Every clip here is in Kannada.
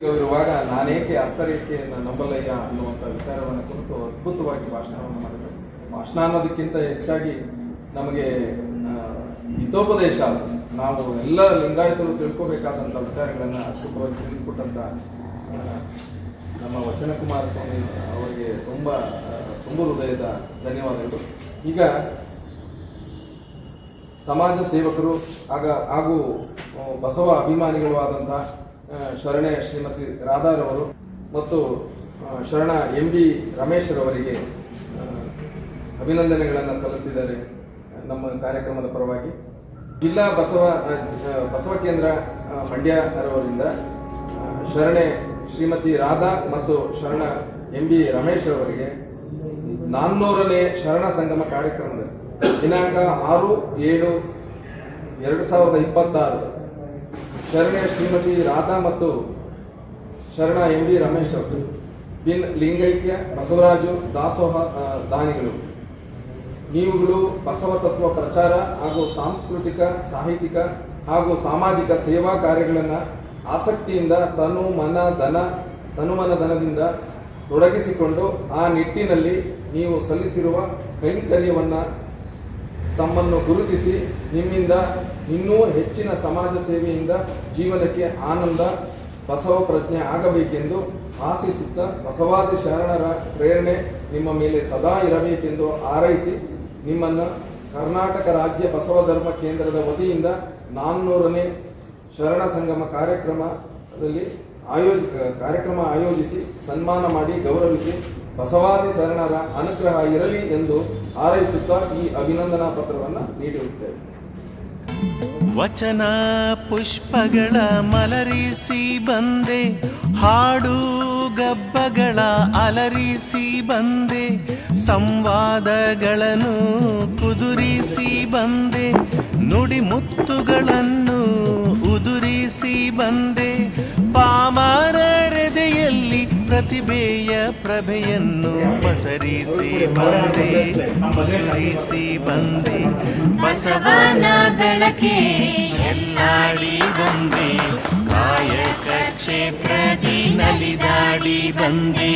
ಇರುವಾಗ ನಾನೇಕೆ ಹಸ್ತರೇಖೆಯನ್ನು ನಂಬಲಯ್ಯ ಅನ್ನುವಂಥ ವಿಚಾರವನ್ನು ಕುರಿತು ಅದ್ಭುತವಾಗಿ ಭಾಷಣವನ್ನು ಮಾಡಿದರು. ಭಾಷಣ ಅನ್ನೋದಕ್ಕಿಂತ ಹೆಚ್ಚಾಗಿ ನಮಗೆ ಹಿತೋಪದೇಶ, ನಾವು ಎಲ್ಲ ಲಿಂಗಾಯತರು ತಿಳ್ಕೋಬೇಕಾದಂಥ ವಿಚಾರಗಳನ್ನು ಅಷ್ಟುಪವಾಗಿ ತಿಳಿಸ್ಕೊಟ್ಟಂಥ ನಮ್ಮ ವಚನ ಕುಮಾರ ಸ್ವಾಮಿ ಅವರಿಗೆ ತುಂಬ ಹೃದಯದ ಧನ್ಯವಾದಗಳು. ಈಗ ಸಮಾಜ ಸೇವಕರು ಹಾಗೂ ಬಸವ ಅಭಿಮಾನಿಗಳು ಆದಂಥ ಶರಣೆ ಶ್ರೀಮತಿ ರಾಧಾರವರು ಮತ್ತು ಶರಣ ಎಂ ಬಿ ರಮೇಶ್ರವರಿಗೆ ಅಭಿನಂದನೆಗಳನ್ನು ಸಲ್ಲಿಸಿದ್ದಾರೆ. ನಮ್ಮ ಕಾರ್ಯಕ್ರಮದ ಪರವಾಗಿ ಜಿಲ್ಲಾ ಬಸವ ಕೇಂದ್ರ ಮಂಡ್ಯರವರಿಂದ ಶರಣೆ ಶ್ರೀಮತಿ ರಾಧಾ ಮತ್ತು ಶರಣ ಎಂ ಬಿ ರಮೇಶ್ರವರಿಗೆ 400ನೇ ಶರಣ ಸಂಗಮ ಕಾರ್ಯಕ್ರಮದಲ್ಲಿ ದಿನಾಂಕ 6/7/2026 ಶರಣೆ ಶ್ರೀಮತಿ ರಾಧಾ ಮತ್ತು ಶರಣ ಎಂ ಬಿ ರಮೇಶ್ ಅವರು ಲಿಂಗೈಕ್ಯ ಬಸವರಾಜು ದಾಸೋಹ ದಾನಿಗಳು, ನೀವುಗಳು ಬಸವ ತತ್ವ ಪ್ರಚಾರ ಹಾಗೂ ಸಾಂಸ್ಕೃತಿಕ, ಸಾಹಿತ್ಯಿಕ ಹಾಗೂ ಸಾಮಾಜಿಕ ಸೇವಾ ಕಾರ್ಯಗಳನ್ನು ಆಸಕ್ತಿಯಿಂದ ತನುಮನಧನದಿಂದ ತೊಡಗಿಸಿಕೊಂಡು ಆ ನಿಟ್ಟಿನಲ್ಲಿ ನೀವು ಸಲ್ಲಿಸಿರುವ ಕೈಂಕರ್ಯವನ್ನು ತಮ್ಮನ್ನು ಗುರುತಿಸಿ ನಿಮ್ಮಿಂದ ಇನ್ನೂ ಹೆಚ್ಚಿನ ಸಮಾಜ ಸೇವೆಯಿಂದ ಜೀವನಕ್ಕೆ ಆನಂದ ಬಸವ ಪ್ರಜ್ಞೆ ಆಗಬೇಕೆಂದು ಆಶಿಸುತ್ತಾ ಬಸವಾದಿ ಶರಣರ ಪ್ರೇರಣೆ ನಿಮ್ಮ ಮೇಲೆ ಸದಾ ಇರಬೇಕೆಂದು ಹಾರೈಸಿ ನಿಮ್ಮನ್ನು ಕರ್ನಾಟಕ ರಾಜ್ಯ ಬಸವ ಧರ್ಮ ಕೇಂದ್ರದ ವತಿಯಿಂದ 400ನೇ ಶರಣ ಸಂಗಮ ಕಾರ್ಯಕ್ರಮ ಆಯೋಜಿಸಿ ಸನ್ಮಾನ ಮಾಡಿ ಗೌರವಿಸಿ ಬಸವಾದಿ ಶರಣರ ಅನುಗ್ರಹ ಇರಲಿ ಎಂದು ಹಾರೈಸುತ್ತಾ ಈ ಅಭಿನಂದನಾ ಪತ್ರವನ್ನು ನೀಡಿರುತ್ತೇವೆ. ವಚನ ಪುಷ್ಪಗಳ ಮಲರಿಸಿ ಬಂದೆ, ಹಾಡು ಗಬ್ಬಗಳ ಅಲರಿಸಿ ಬಂದೆ, ಸಂವಾದಗಳನ್ನು ಕುದುರಿಸಿ ಬಂದೆ, ನುಡಿ ಮುತ್ತುಗಳನ್ನು ಉದುರಿಸಿ ಬಂದೆ, ಪಾಮರರೆದೆಯಲ್ಲಿ ಪ್ರತಿಭೆಯ ಪ್ರಭೆಯನ್ನು ಪಸರಿಸಿ ಬಂದೆ, ಮುಸುರಿಸಿ ಬಂದೆ, ಬಸವನ ಬೆಳಕೆ ಎಲ್ಲಾಡಿ ಬಂದೆ, ಕಾಯಕ ಕ್ಷೇತ್ರದಿ ನಲಿದಾಡಿ ಬಂದೆ.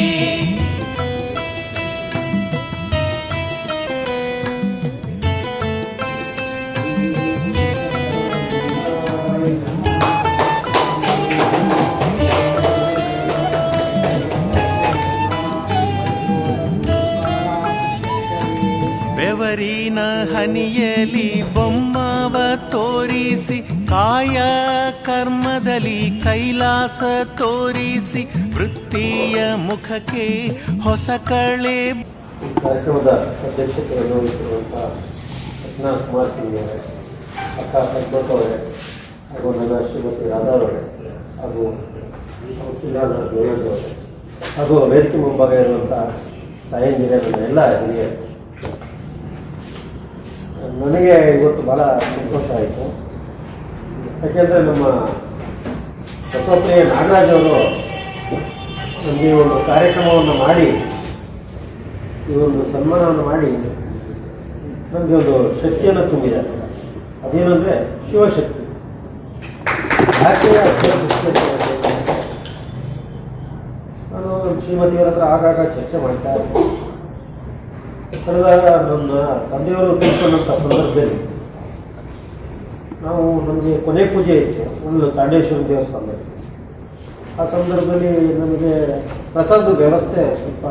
ಬೆವರಿನ ಹನಿಯಲಿ ಬೊಮ್ಮವ ತೋರಿಸಿ, ಕಾಯ ಕರ್ಮದಲ್ಲಿ ಕೈಲಾಸ ತೋರಿಸಿ, ವೃತ್ತಿಯ ಮುಖಕ್ಕೆ ಹೊಸ ಕಳೆ. ಕಾರ್ಯಕ್ರಮದ ಅಧ್ಯಕ್ಷತೆಯನ್ನು ವಹಿಸಿರುವಂತಹ ವಚನ ಕುಮಾರ್ ಸಿಂಗ್ ಅವರೇ, ಅಕ್ಕ ಪದ್ಮತ್ ಅವರೇ, ಹಾಗೂ ನನ್ನ ಶ್ರೀಮತಿ ರಾಧಾ ಅವರೇ, ಹಾಗೂ ಕಿಲಾನ ದೇವೇಂದ್ರ ಅವರೇ, ಹಾಗೂ ವೇದಿಕೆ ಮುಂಭಾಗ ಇರುವಂಥ ತಾಯಂದಿರೇ, ನನ್ನ ಎಲ್ಲ ಹಿರಿಯರು, ನನಗೆ ಇವತ್ತು ಭಾಳ ಸಂತೋಷ ಆಯಿತು. ಯಾಕೆಂದರೆ ನಮ್ಮ ಬಸವಪ್ರಿಯ ನಾಗರಾಜ್ ಅವರು ನಮಗೆ ಒಂದು ಕಾರ್ಯಕ್ರಮವನ್ನು ಮಾಡಿ, ಈ ಒಂದು ಸನ್ಮಾನವನ್ನು ಮಾಡಿ ನಮಗೆ ಒಂದು ಶಕ್ತಿಯನ್ನು ತುಂಬಿದ್ದಾರೆ. ಅದೇನೆಂದರೆ ಶಿವಶಕ್ತಿ. ಯಾಕೆ ನಾನು ಶ್ರೀಮತಿಯವರ ಹತ್ರ ಆಗಾಗ ಚರ್ಚೆ ಮಾಡ್ತಾ ಇದ್ದೆ. ಕಳೆದ ನನ್ನ ತಂದೆಯವರು ತಿಳ್ಕೊಂಡಂಥ ಸಂದರ್ಭದಲ್ಲಿ ನಮಗೆ ಕೊನೆ ಪೂಜೆ ಇತ್ತು ಒಂದು ತಾಂಡೇಶ್ವರ ದೇವಸ್ಥಾನದಲ್ಲಿ. ಆ ಸಂದರ್ಭದಲ್ಲಿ ನಮಗೆ ಪ್ರಸಾದದ ವ್ಯವಸ್ಥೆ ಸ್ವಲ್ಪ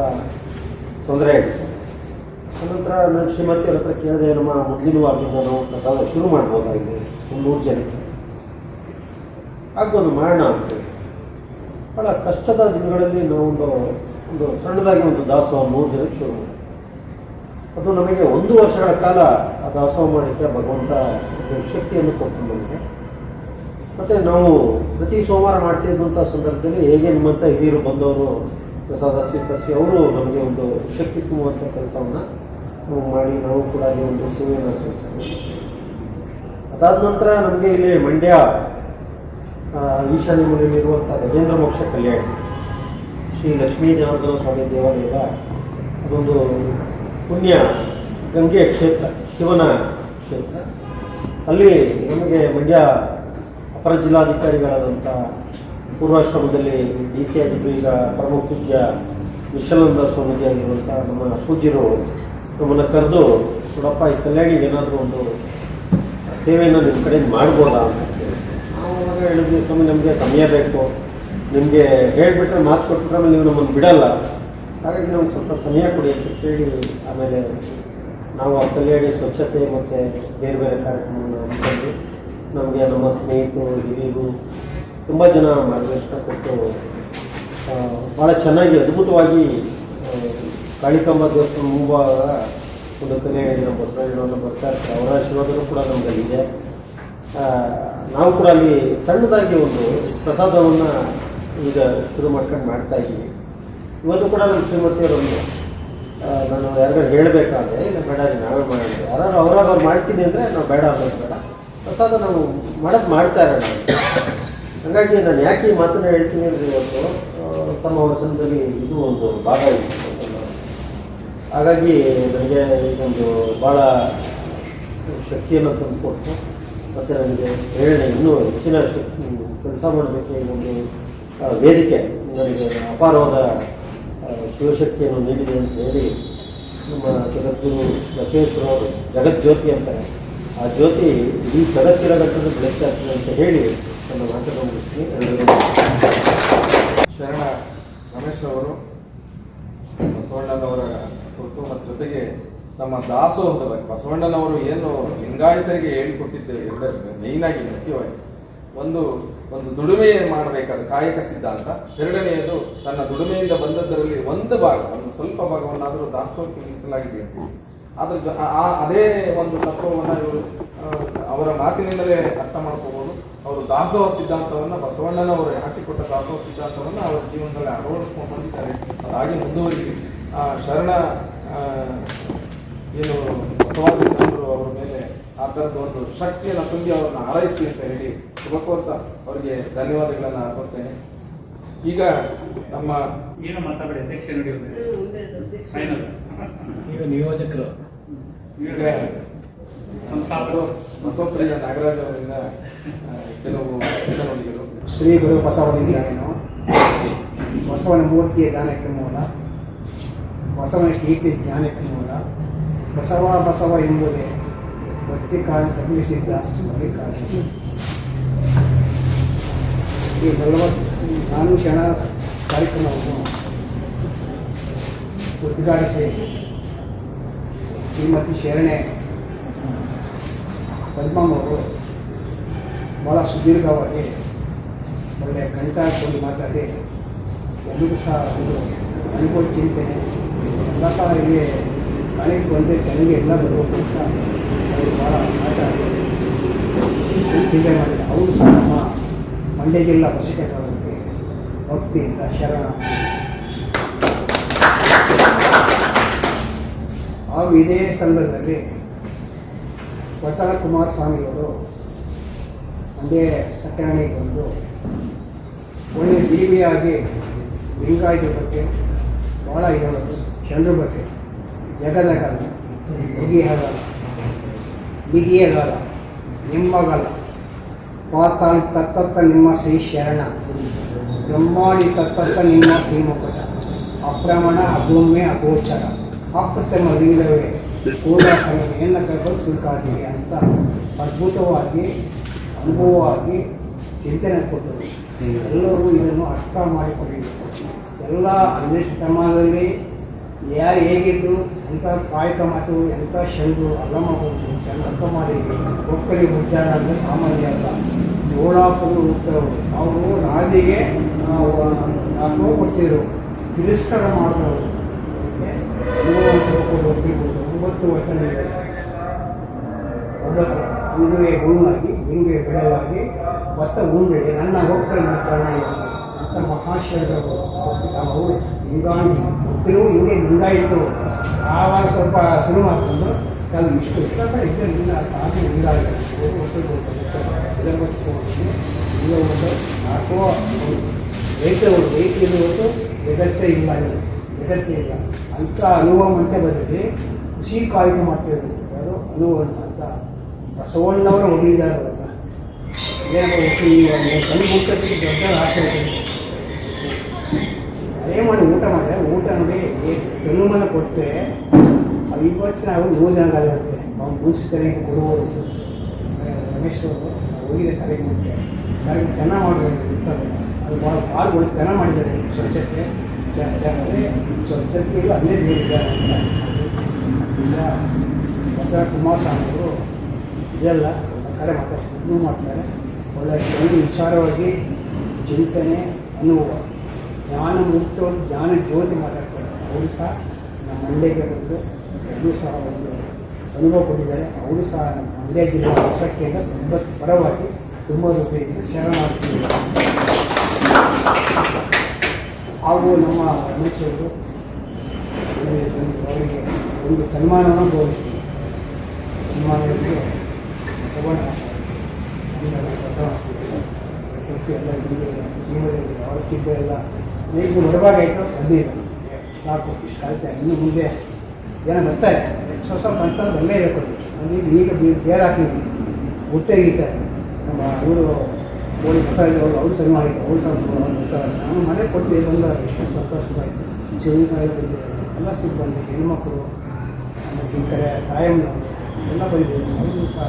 ತೊಂದರೆ ಆಗಿತ್ತು. ಅನಂತರ ನನ್ನ ಶ್ರೀಮತಿಯವ್ರ ಹತ್ರ ಕೇಳಿದೆ, ನಮ್ಮ ಮುಂದಿನ ವಾರದಿಂದ ನಾವು ಪ್ರಸಾದ ಶುರು ಮಾಡ್ಬೋದಾಗಿದೆ, ಒಂದು 100 ಜನಕ್ಕೆ ಆಗ್ಬೋದು, ಮಾಡೋಣ ಅಂತೇಳಿ. ಭಾಳ ಕಷ್ಟದ ದಿನಗಳಲ್ಲಿ ನಾವು ಒಂದು ಸಣ್ಣದಾಗಿ ಒಂದು ದಾಸೋಹ 100 ಜನಕ್ಕೆ ಶುರು ಮಾಡಿದ್ವಿ. ಅದು ನಮಗೆ 1 ವರ್ಷಗಳ ಕಾಲ ಆ ದಾಸೋಹ ಮಾಡಲಿಕ್ಕೆ ಭಗವಂತ ಶಕ್ತಿಯನ್ನು ಕೊಟ್ಟು ನಮಗೆ. ಮತ್ತು ನಾವು ಪ್ರತಿ ಸೋಮವಾರ ಮಾಡ್ತಿದ್ದಂಥ ಸಂದರ್ಭದಲ್ಲಿ ಹೇಗೆ ನಿಮ್ಮಂಥ ಹಿರಿಯರು ಬಂದವರು ಪ್ರಸಾದ ಸ್ವೀಕರಿಸಿ ಅವರು ನಮಗೆ ಒಂದು ಶಕ್ತಿ ತುಂಬುವಂಥ ಕೆಲಸವನ್ನು ನಾವು ಮಾಡಿ ನಾವು ಕೂಡ ಅಲ್ಲಿ ಒಂದು ಸೇವೆಯನ್ನು ಸಲ್ಲಿಸ್ತೀವಿ. ಅದಾದ ನಂತರ ನಮಗೆ ಇಲ್ಲಿ ಮಂಡ್ಯ ಈಶಾನ್ಯ ಮೂಲೆಯಲ್ಲಿರುವಂಥ ಗಜೇಂದ್ರ ಮೋಕ್ಷ ಕಲ್ಯಾಣ ಶ್ರೀ ಲಕ್ಷ್ಮೀ ಜನಾರ್ದನ ಸ್ವಾಮಿ ದೇವಾಲಯದ ಅದೊಂದು ಪುಣ್ಯ ಗಂಗೆ ಕ್ಷೇತ್ರ, ಶಿವನ ಕ್ಷೇತ್ರ. ಅಲ್ಲಿ ನಮಗೆ ಮಂಡ್ಯ ಅಪರ ಜಿಲ್ಲಾಧಿಕಾರಿಗಳಾದಂಥ ಪೂರ್ವಾಶ್ರಮದಲ್ಲಿ ಡಿ ಸಿ ಆಗಿದ್ದು ಈಗ ಪರಮ ಪೂಜ್ಯ ವಿಶ್ವನಾನಂದ ಸ್ವಾಮೀಜಿ ಆಗಿರುವಂಥ ನಮ್ಮ ಪೂಜ್ಯರು ನಮ್ಮನ್ನು ಕರೆದು ನೋಡಪ್ಪ ಈ ಕಲ್ಯಾಣಿಗೆ ಏನಾದರೂ ಒಂದು ಸೇವೆಯನ್ನು ನಿಮ್ಮ ಕಡೆಯಿಂದ ಮಾಡ್ಬೋದಾ ಅಂತ ನಾವು ಅವಾಗ ಹೇಳಿದ್ವಿ, ಸ್ವಾಮಿ ನಮಗೆ ಸಮಯ ಬೇಕು, ನಿಮಗೆ ಹೇಳಿಬಿಟ್ರೆ ಮಾತು ಕೊಟ್ಬಿಟ್ರೆ ಆಮೇಲೆ ನೀವು ನಮ್ಮನ್ನು ಬಿಡಲ್ಲ, ಹಾಗಾಗಿ ನಮ್ಗೆ ಸ್ವಲ್ಪ ಸಮಯ ಕೊಡಿ ಅಂತ ಹೇಳಿ ಆಮೇಲೆ ನಾವು ಆ ಕಲ್ಯಾಣಿ ಸ್ವಚ್ಛತೆ ಮತ್ತು ಬೇರೆ ಬೇರೆ ಕಾರ್ಯಕ್ರಮವನ್ನು ಹಮ್ಮಿಕೊಂಡು ನಮಗೆ ನಮ್ಮ ಸ್ನೇಹಿತರು ಹಿರಿಯರು ತುಂಬ ಜನ ಮಾರ್ಗದರ್ಶನ ಕೊಟ್ಟು ಭಾಳ ಚೆನ್ನಾಗಿ ಅದ್ಭುತವಾಗಿ ಕಾಳಿಕಾಂಬ ದೇವಸ್ಥಾನ ಮುಂಭಾಗ ಒಂದು ಕಲ್ಯಾಣಿ ನಮ್ಮ ಬಸವಣ್ಣನವರನ್ನು ಬರ್ತಾ ಇರ್ತಾರೆ. ಅವರ ಆಶೀರ್ವಾದನೂ ಕೂಡ ನಮ್ಮಲ್ಲಿದೆ. ನಾವು ಕೂಡ ಅಲ್ಲಿ ಸಣ್ಣದಾಗಿ ಒಂದು ಪ್ರಸಾದವನ್ನು ಈಗ ಶುರು ಮಾಡ್ಕೊಂಡು ಮಾಡ್ತಾಯಿದ್ದೀವಿ. ಇವತ್ತು ಕೂಡ ನಮ್ಮ ಶ್ರೀಮತಿಯವರೊಂದು ನಾನು ಯಾರಿಗಾರು ಹೇಳಬೇಕಾದ್ರೆ ಇಲ್ಲ ಬೇಡ ನಾವೇ ಮಾಡಿದ್ವಿ, ಯಾರು ಅವ್ರು ಮಾಡ್ತೀನಿ ಅಂದರೆ ನಾವು ಬೇಡ ಅನ್ನೋದು ಬೇಡ, ಪ್ರಸಾದ ನಾವು ಮಾಡ್ತಾ ಇರೋಣ. ಹಾಗಾಗಿ ನಾನು ಯಾಕೆ ಈ ಮಾತನ್ನು ಹೇಳ್ತೀನಿ ಅಂದರೆ ಇವತ್ತು ತಮ್ಮ ವಚನದಲ್ಲಿ ಇದು ಒಂದು ಭಾಗ ಇತ್ತು. ಹಾಗಾಗಿ ನನಗೆ ಇದೊಂದು ಭಾಳ ಶಕ್ತಿಯನ್ನು ತಂದುಕೊಟ್ಟು ಮತ್ತು ನನಗೆ ಪ್ರೇರಣೆ ಇನ್ನೂ ಹೆಚ್ಚಿನ ಕೆಲಸ ಮಾಡಬೇಕು. ಈ ಒಂದು ವೇದಿಕೆ ನನಗೆ ಅಪಾರವಾದ ಶಿವಶಕ್ತಿಯನ್ನು ನೀಡಿದೆ ಅಂತ ಹೇಳಿ ನಮ್ಮ ಜಗದ್ಗುರು ಬಸವೇಶ್ವರವರು ಜಗಜ್ಯೋತಿ ಅಂತಾರೆ, ಆ ಜ್ಯೋತಿ ಈ ಜಗತ್ತಿನ ಗಟ್ಟನ್ನು ಬೆಳಗ್ತಾ ಇರ್ತದೆ ಅಂತ ಹೇಳಿ ನನ್ನ ಮಾತನ್ನು ಮುಗಿಸ್ತೀನಿ. ಶರಣ ರಮೇಶ್ ಅವರು ಬಸವಣ್ಣನವರ ಕುರಿತು ಮತ್ತು ಜೊತೆಗೆ ನಮ್ಮ ದಾಸೋಹದ ಬಗ್ಗೆ ಬಸವಣ್ಣನವರು ಏನು ಲಿಂಗಾಯತರಿಗೆ ಹೇಳಿಕೊಟ್ಟಿದ್ದೇವೆ ಎರಡೇ ಮೇಯ್ನಾಗಿ ಮುಖ್ಯವಾಗಿ ಒಂದು ದುಡಿಮೆ ಮಾಡಬೇಕಾದ ಕಾಯಕ ಸಿದ್ಧಾಂತ, ಎರಡನೆಯದು ತನ್ನ ದುಡಿಮೆಯಿಂದ ಬಂದದ್ದರಲ್ಲಿ ಒಂದು ಸ್ವಲ್ಪ ಭಾಗವನ್ನಾದರೂ ದಾಸೋಹಕ್ಕೆ ಮೀಸಲಾಗಿದೆ. ಅದ್ರ ಅದೇ ಒಂದು ತತ್ವವನ್ನು ಇವರು ಅವರ ಮಾತಿನಿಂದಲೇ ಅರ್ಥ ಮಾಡ್ಕೋಬಹುದು. ಅವರು ದಾಸೋಹ ಸಿದ್ಧಾಂತವನ್ನು ಬಸವಣ್ಣನವರು ಹಾಕಿಕೊಟ್ಟ ದಾಸೋಹ ಸಿದ್ಧಾಂತವನ್ನು ಅವರ ಜೀವನದಲ್ಲಿ ಅಳವಡಿಸ್ಕೊಂಡು ಬಂದಿದ್ದಾರೆ. ಅದಾಗಿ ಮುಂದುವರಿಲಿ. ಶರಣ ಏನು ಬಸವಾದಿ ಶರಣರು ಅವರ ಮೇಲೆ ಆ ಥರದ ಒಂದು ಶಕ್ತಿಯನ್ನು ತುಂಬಿ ಅವರನ್ನು ಹಾರೈಸ್ಲಿ ಅಂತ ಹೇಳಿ ಶುಭ ಕೋರ್ತಾ ಅವರಿಗೆ ಧನ್ಯವಾದಗಳನ್ನು ಅರ್ಪಿಸ್ತೇನೆ. ಈಗ ನಮ್ಮ ಏನು ಮಾತಾಡಿ ಅಧ್ಯಕ್ಷ ಈಗ ನಿಯೋಜಕರು ಈಗ ಬಸವಪ್ರಿಯ ನಾಗರಾಜ್ ಅವರಿಂದ ಕೆಲವು ನುಡಿಗಳು. ಶ್ರೀ ಗುರು ಬಸವಲಿಂಗನು ಬಸವನ ಮೂರ್ತಿಯ ಜ್ಞಾನಕ್ಕೆ ಮೂಲ, ಬಸವನ ಕೀರ್ತಿ ಜ್ಞಾನಕ್ಕೆ ಮೂಲ, ಬಸವ ಎಂಬುದೇ ಭಕ್ತಿ ಕಾಲ ತಪ್ಪಿಸಿದ್ದ ಮಲ್ಲಿಕಾರ್ಜುನ. ಈ 4 ಕ್ಷಣ ಕಾರ್ಯಕ್ರಮವನ್ನು ಉದ್ಘಾಟಿಸಿ ಶ್ರೀಮತಿ ಶರಣೆ ಪದ್ಮಮ್ಮವರು ಭಾಳ ಸುದೀರ್ಘವಾಗಿ ಒಳ್ಳೆಯ ಕಂಠ ಹಾಕೊಂಡು ಮಾತಾಡಿ ಎಲ್ಲರಿಗೂ ಸಹ ಒಂದು ಅನುಭವ ಚಿಂತನೆ ಎಲ್ಲ ಸಹ ಇಲ್ಲಿ ಕಾಲೇಜಿಗೆ ಬಂದರೆ ಚೆನ್ನಾಗಿ ಎಲ್ಲ ಬರಬೇಕು ಅಂತ ಅವರು ಭಾಳ ಮಾತಾಡಿ ಚಿಂತನೆ ಮಾಡಿದ್ದಾರೆ. ಅವರು ಸಹ ನಮ್ಮ ಮಂಡ್ಯ ಜಿಲ್ಲಾ ಬಸವೇಶ್ವರಕ್ಕೆ ಭಕ್ತಿಯಿಂದ ಶರಣ. ಹಾಗೂ ಇದೇ ಸಂದರ್ಭದಲ್ಲಿ ವಚನ ಕುಮಾರಸ್ವಾಮಿಯವರು ಒಂದೇ ಸತ್ಯಾಣಿಗೆ ಬಂದು ಒಳ್ಳೆಯ ದೀವಿಯಾಗಿ ಲಿಂಗಾಯತ ಬಗ್ಗೆ ಭಾಳ ಹೇಳೋದು, ಚಂದ್ರ ಬಗ್ಗೆ ಜಗದಗಲ್ಲ, ಬಿಗಿಯಗಲ್ಲ, ನಿಮ್ಮಗಲ್ಲ, ಪಾತಾಳಿ ತತ್ತತ್ತ ನಿಮ್ಮ ಶ್ರೀ ಶರಣ, ಬ್ರಹ್ಮಾಡಿ ತತ್ತತ್ತ ನಿಮ್ಮ ಶ್ರೀಮುಖಟ, ಅಪ್ರಮಣ ಅಭೂಮ್ಯ ಅಗೋಚರ, ಅಪ್ರತಮ ಲಿಂಗವೇ ಪೂರ್ವಾಸನ ಎಲ್ಲ ಕೈಗಳು ಸುಲ್ಕಾದಿವೆ ಅಂತ ಅದ್ಭುತವಾಗಿ ಅನುಭವವಾಗಿ ಚಿಂತನೆ ಕೊಟ್ಟರು. ಎಲ್ಲರೂ ಇದನ್ನು ಅರ್ಥ ಮಾಡಿಕೊಂಡಿದ್ದರು. ಎಲ್ಲ 12ನೇ ಶತಮಾನದಲ್ಲಿ ಯಾರು ಹೇಗಿದ್ದು ಎಂಥ ಕಾಯಕ ಮಾತು, ಎಂಥ ಶಂಡು ಅಲ್ಲಮಬಹುದು ಅರ್ಥ ಮಾಡಿದ್ವಿ. ಒಕ್ಕಲಿ ಉಚ್ಚಾರ ಅಂದರೆ ಸಾಮಾನ್ಯ ಅಲ್ಲ. ಜೋಳಾಪುರು ಉತ್ತರವರು ಅವರು ರಾಜಿಗೆ ನಾವು ಕೊಡ್ತಿದ್ರು, ತಿರಸ್ಕಾರ ಮಾಡೋರು. 9 ವಚನಗಳು, 9 ಹಿಂದುವೆ ಗುಣವಾಗಿ ಹಿಂಗೆ ಬೆಳೆವಾಗಿ ಭತ್ತ ಉಂಡೆಡೆ ನನ್ನ ಒಕ್ಕಲಿ ಕರ್ನಾಟಕ ಅಂತ ಮಹಾಶಯರು ಅವರು ಲಿಂಗಾಣಿ ಒಕ್ಕಲು ಹಿಂಗೆ ಲಿಂಗಾಯಿತು. ಆವಾಗ ಸ್ವಲ್ಪ ಶುರು ಮಾಡಿಕೊಂಡು ಕೆಲವು ಇಷ್ಟು ಇದರಿಂದ ಆಗಿ ಲಿಂಗಾಯಿತು ಅಥವಾ ರೈತರು ರೈತರು ಜಗತ್ತೇ ಇಲ್ಲ, ಜಗತ್ತೇ ಇಲ್ಲ ಅಂತ ಅನುಭವ ಅಂತ ಬಂದಿದೆ. ಕೃಷಿ ಕಾಯ್ದೆ ಮಾಡ್ತಿದ್ರು ಯಾರು ಅನುಭವ ಅಂತ ಬಸವಣ್ಣವರು ಹೊಂದಿದ್ದಾರೆ. ಏನೋ ಈ ಒಂದು ಸಣ್ಣ ಊಟಕ್ಕೆ ದೊಡ್ಡ ಆಸೆ ಇದೆ. ಅದೇ ಮಾಡಿ ಊಟ ಮಾಡಿದೆ, ಊಟ ನೋಡಿ ಬೆನ್ನುಮನ ಕೊಟ್ಟರೆ ಅದು ಇವತ್ತು ನಾವು 100 ಜನಗಾಗುತ್ತೆ. ನಾವು ಮುನ್ಸಿಪಾಲಿಟಿ ಕೊಡುವರು ರಮೇಶ್ ಅವರು ಹೋಗಿದೆ ಕರೆಗೆ ಮುಂಚೆ ಕರೆಗೆ ಚೆನ್ನಾಗಿ ಮಾಡಬೇಕು ಇರ್ತಾರೆ. ಅದು ಭಾಳ ಚೆನ್ನಾಗಿ ಮಾಡಿದ್ದಾರೆ. ಸ್ವಚ್ಛತೆ ಸ್ವಚ್ಛತೆಗೆ ಅಲ್ಲೇ ಬೇರಿದ್ದಾರೆ ಇಲ್ಲ ಹೊಸ ಕುಮಾರಸ್ವಾಮಿ ಅವರು ಇದೆಲ್ಲ ಕರೆ ಮಾಡ್ತಾರೆ, ಇನ್ನೂ ಮಾಡ್ತಾರೆ. ಒಳ್ಳೆಯ ಒಂದು ವಿಚಾರವಾಗಿ ಚಿಂತನೆ ಅನುಭವ ಜ್ಞಾನ ಮುಕ್ತ ಜ್ಞಾನ ಜ್ಯೋತಿ ಮಾತಾಡ್ತಾರೆ. ಅವರು ಸಹ ನಮ್ಮ ಮಂಡ್ಯಕ್ಕೆ ಬಂದು ಎಲ್ಲರೂ ಸಹ ಒಂದು ಅನುಭವ ಕೊಟ್ಟಿದ್ದಾರೆ. ಅವರು ಸಹ ನಮ್ಮ ಮಂಡ್ಯ ಜಿಲ್ಲೆಯ ಹೊಸಕ್ಕಿಂತ ಸಂಬತ್ ಪರವಾಗಿ ತುಂಬ ರೂಪಾಯಿಗೆ ಶರಣಾಗ್ತಿದ್ದಾರೆ. ಹಾಗೂ ನಮ್ಮ ರಮೇಶರು ಅವರಿಗೆ ಒಂದು ಸನ್ಮಾನವನ್ನು ಗೌರವಿಸ್ತೀವಿ. ಸನ್ಮಾನಕ್ಕೆ ಬಸವಣ್ಣ ಎಲ್ಲ ಸೀಮೆಯಲ್ಲಿ ಅವರ ಸಿದ್ಧ ಎಲ್ಲ ಈಗ ಹೊರಭಾಗಾಯಿತು 15 ಸಾಕು ಇಷ್ಟು ಕಲಿತೆ. ಇನ್ನು ಮುಂದೆ ಜನ ಬರ್ತಾರೆ, ಸ್ವಲ್ಪ ಬಂತಂದ್ರೆ ಬರಲೇ ಬೇಕು. ಈಗ ಬೇರೆ ಹಾಕಿದ್ವಿ ಹುಟ್ಟೆಗಿತಾರೆ ನಮ್ಮ ಇವರು ಕೋಳಿ ಮಸಾಲೆ ಅವರು ಸರಿ ಮಾಡಿದ್ರು. ಅವ್ರು ಬರ್ತಾರೆ. ನಾನು ಮನೆ ಕೊಟ್ಟು ಬಂದಾಗ ಎಷ್ಟು ಸಂತೋಷವಾಯಿತು. ಚೆವಿಕಾಯಿ ಬಂದಿದ್ದಾರೆ, ಎಲ್ಲ ಸಿಟ್ಟು ಬಂದಿದೆ. ಹೆಣ್ಮಕ್ಳು ಆಮೇಲೆ ಈ ಕಡೆ ಕಾಯಂನವರು ಎಲ್ಲ ಬಂದಿದ್ದಾರೆ. ಅವರು ಸಹ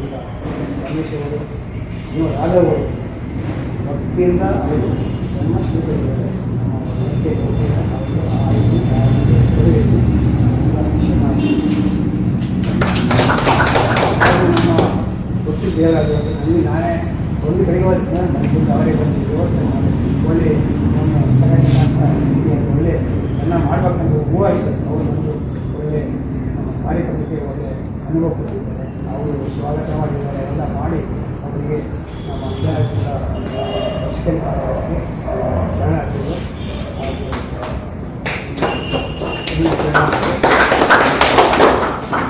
ಈಗ ರಮೇಶ್ ಅವರು ಇನ್ನೂ ರಾಘವರು ಭಕ್ತಿಯಿಂದ ಅವರು ಸಮಸ್ಯೆಗಳಿದ್ದಾರೆ. ನಮ್ಮ ಸಂಖ್ಯೆ ನಮ್ಮ ಗೊತ್ತು ಬೇರಾಗಿರೋದು ನನಗೆ ನಾನೇ ಒಂದು ಕಡೆಗೆ ಹೋಗ್ತೀನಿ. ನನಗೆ ಅವರೇ ಬಂದು ವ್ಯವಸ್ಥೆ ಮಾಡಿ ಒಳ್ಳೆ ನಮ್ಮ ಒಳ್ಳೆ ಚೆನ್ನಾಗಿ ಮಾಡ್ಬೇಕಂತ ಹೂವಾಯಿಸೋದು. ಅವರು ಒಂದು ಒಳ್ಳೆ ನಮ್ಮ ಕಾರ್ಯಕ್ರಮಕ್ಕೆ ಒಳ್ಳೆ ಅನುಭವ ಕೊಟ್ಟಿದ್ದಾರೆ. ಅವರು ಸ್ವಾಗತ ಮಾಡಿದ್ದಾರೆ. ಎಲ್ಲ ಮಾಡಿ ಅವರಿಗೆ ನಮ್ಮ ಅಂತಾರಾಷ್ಟ್ರೀಯ ರಸಿಕನ್ ಕಾರ್ಯಕ್ಕೆ ಶರಣಾರ್ಥಿಗಳು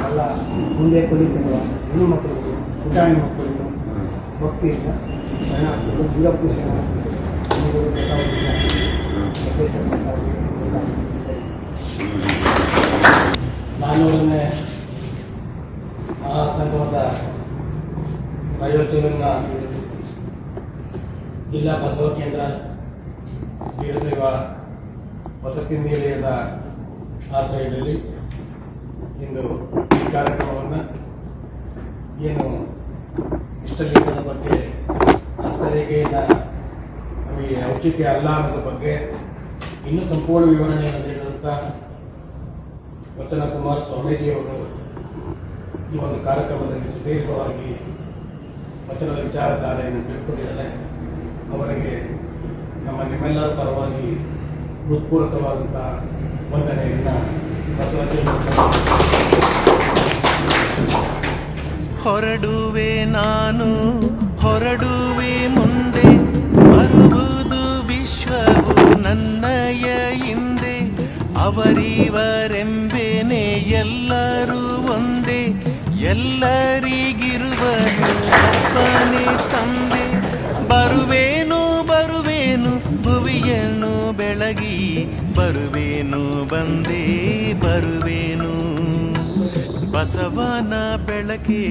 ಎಲ್ಲ ಮುಂದೆ ಕಲಿತಿರುವ ಹೆಣ್ಣು ಮಕ್ಕಳಿಗೆ ಪುಟಾಣಿ ಮಕ್ಕಳಿಗೆ ಭಕ್ತಿಯಿಂದ ಶರಣಾರ್ಥಿಗಳು ದುರ್ಗಪ್ಪು ಶರಣಾರ್ಥಿಗಳು ಹಿರಿಯರು ನಾನ್ನೂರನೇ ಮಹಾಸಂಗಮದ ಆಯೋಜನೆಯನ್ನ ಜಿಲ್ಲಾ ಬಸವ ಕೇಂದ್ರ ವೀರಶೈವ ವಸತಿ ನಿಲಯದ ಆಶ್ರಯದಲ್ಲಿ ಇಂದು ಈ ಕಾರ್ಯಕ್ರಮವನ್ನು ಏನು ಇಷ್ಟಲಿಂಗದ ಬಗ್ಗೆ ಹಸ್ತರೇಖೆಯಿಂದ ನಮಗೆ ಔಚಿತ್ಯ ಅಲ್ಲ ಅನ್ನೋದ್ರ ಬಗ್ಗೆ ಇನ್ನೂ ಸಂಪೂರ್ಣ ವಿವರಣೆಯನ್ನು ನೀಡಿದಂಥ ವಚನ ಕುಮಾರ್ ಸ್ವಾಮೀಜಿಯವರು ಈ ಒಂದು ಕಾರ್ಯಕ್ರಮದಲ್ಲಿ ಸುದೀರ್ಘವಾಗಿ ವಚನದ ವಿಚಾರಧಾರೆಯನ್ನು ತಿಳಿಸ್ಕೊಟ್ಟಿದ್ದಾರೆ. ಅವರಿಗೆ ನಮ್ಮ ನಿಮ್ಮೆಲ್ಲರ ಪರವಾಗಿ ಹೃತ್ಪೂರ್ವಕವಾದಂಥ ವಂದನೆಯನ್ನು ಹೊರಡುವೆ ನಾನು ಹೊರಡುವೆ ಮುಂದೆ ಬರುವುದು ವಿಶ್ವವು ನನ್ನಯ ಹಿಂದೆ ಅವರಿವರೆಂಬೇನೆ ಎಲ್ಲರೂ ಒಂದೇ ಎಲ್ಲರಿಗಿರುವನು ಒಬ್ಬನೇ ತಂದೆ ಬರುವೇನು ಬರುವೇನು ಭುವಿಯನ್ನು ಬೆಳಗಿ ಬರುವೇನು ಬಂದೇ ಬರುವೇನು ಬಸವನ ಬೆಳಕೆ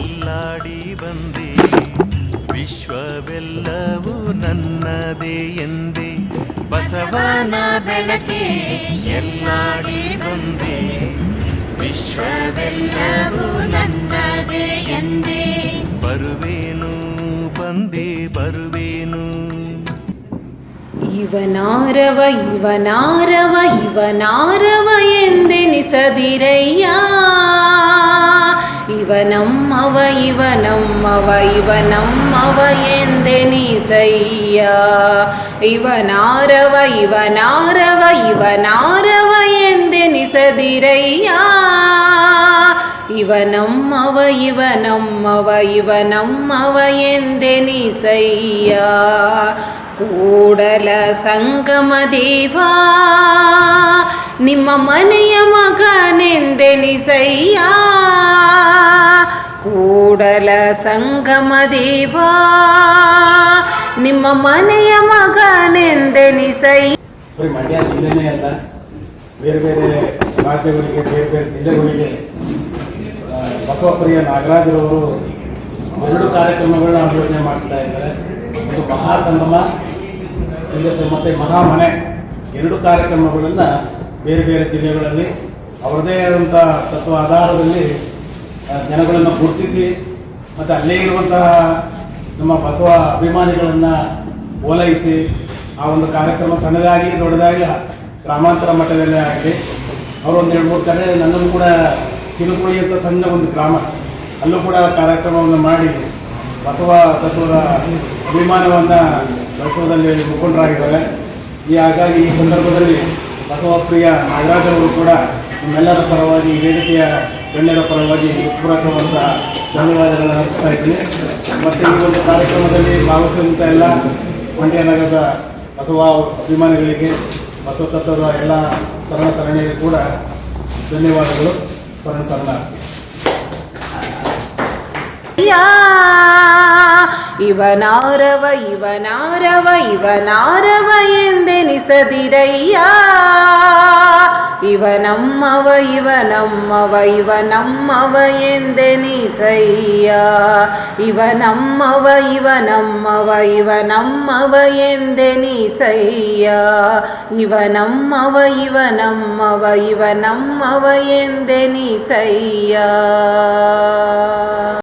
ಎಲ್ಲಾಡಿ ಬಂದೆ ವಿಶ್ವವೆಲ್ಲವೂ ನನ್ನದೇ ಎಂದೇ ಬಸವನ ಬೆಳಕೆ ಎಲ್ಲಾಡಿ ಬಂದೆ ವಿಶ್ವವೆಲ್ಲವೂ ನನ್ನದೇ ಎಂದೇ ಬರುವೇನು ಬಂದೇ ಬರುವೇನು ಇವನಾರವ ಇವನಾರವ ಇವನಾರವ ಎಂದೆನಿಸದಿರಯ್ಯ ಇವನಮ್ಮವ ಇವನಮ್ಮವ ಇವನಮ್ಮವ ಎಂದೆನಿಸಯ್ಯ ಇವನಾರವ ಇವನಾರವ ಇವನಾರವ ಎಂದೆನಿಸದಿರಯ್ಯ ಇವನಮ್ಮವ ಇವನಮ್ಮವ ಇವನಮ್ಮವ ಎಂದೆನಿಸಯ್ಯ ಕೂಡಲ ಸಂಗಮ ದೇವಾ ನಿಮ್ಮ ಮನೆಯ ಮಗನೆಂದೆನಿಸಯ್ಯ ಕೂಡಲ ಸಂಗಮ ದೇವಾ ನಿಮ್ಮ ಮನೆಯ ಮಗನೆಂದೆನಿಸಯ್ಯ. ಬರೀ ಮಂಡ್ಯ ಜಿಲ್ಲೆನೇ ಅಲ್ಲ, ಬೇರೆ ಬೇರೆ ರಾಜ್ಯಗಳಿಗೆ ಬೇರೆ ಬೇರೆ ಜಿಲ್ಲೆಗಳಿಗೆ ಬಸವಪ್ರಿಯ ನಾಗರಾಜರವರು 2 ಕಾರ್ಯಕ್ರಮಗಳನ್ನ ಆಯೋಜನೆ ಮಾಡ್ತಾ ಇದ್ದಾರೆ. ಒಂದು ಮಹಾಸಂಗಮ ಮತ್ತು ಮಹಾಮನೆ 2 ಕಾರ್ಯಕ್ರಮಗಳನ್ನು ಬೇರೆ ಬೇರೆ ಜಿಲ್ಲೆಗಳಲ್ಲಿ ಅವರದೇ ಆದಂಥ ತತ್ವ ಆಧಾರದಲ್ಲಿ ಜನಗಳನ್ನು ಗುರುತಿಸಿ ಮತ್ತು ಅಲ್ಲೇ ಇರುವಂತಹ ನಮ್ಮ ಬಸವ ಅಭಿಮಾನಿಗಳನ್ನು ಓಲೈಸಿ ಆ ಒಂದು ಕಾರ್ಯಕ್ರಮ ಸಣ್ಣದಾಗಲಿ ದೊಡ್ಡದಾಗಲಿ ಗ್ರಾಮಾಂತರ ಮಟ್ಟದಲ್ಲೇ ಆಗಲಿ ಅವರು ಒಂದು 2-3 ಕಡೆ ನನ್ನನ್ನು ಕೂಡ ಕಿರುಕುಳಿ ಅಂತ ಸಣ್ಣ ಒಂದು ಗ್ರಾಮ ಅಲ್ಲೂ ಕೂಡ ಕಾರ್ಯಕ್ರಮವನ್ನು ಮಾಡಿ ಬಸವ ತತ್ವದ ಅಭಿಮಾನವನ್ನು ಬೆಳೆಸೋದಲ್ಲಿ ಮುಖಂಡರಾಗಿದ್ದಾರೆ. ಹಾಗಾಗಿ ಈ ಸಂದರ್ಭದಲ್ಲಿ ಬಸವಪ್ರಿಯ ನಾಗರಾಜ್ ಅವರು ಕೂಡ ನಿಮ್ಮೆಲ್ಲರ ಪರವಾಗಿ ವೇದಿಕೆಯ ಗಣ್ಯರ ಪರವಾಗಿ ಪೂರಕವಾದ ಧನ್ಯವಾದಗಳನ್ನು ಅರ್ಪಿಸ್ತಾ ಇದ್ದೀನಿ. ಮತ್ತು ಈ ಒಂದು ಕಾರ್ಯಕ್ರಮದಲ್ಲಿ ಭಾಗವಹಿಸಿದಂಥ ಎಲ್ಲ ಮಂಡ್ಯ ನಗರದ ಬಸವ ಅಭಿಮಾನಿಗಳಿಗೆ ಬಸವ ತತ್ವದ ಎಲ್ಲ ಸರಣಿಗೂ ಕೂಡ ಧನ್ಯವಾದಗಳು. ಶರಣಾರ್ಥಿ. ಇವನಾರವ ಇವನಾರವ ಇವನಾರವ ಎಂದೆನಿಸದಿರಯ್ಯ, ಇವನಮ್ಮವ ಇವನಮ್ಮವ ಇವನಮ್ಮವ ಎಂದೆನಿಸಯ್ಯ, ಇವನಮ್ಮವ ಇವನಮ್ಮವ ಇವನಮ್ಮವ ಎಂದೆನಿಸಯ್ಯ, ಇವನಮ್ಮವ ಇವನಮ್ಮವ ಇವನಮ್ಮವ ಎಂದೆನಿಸಯ್ಯ.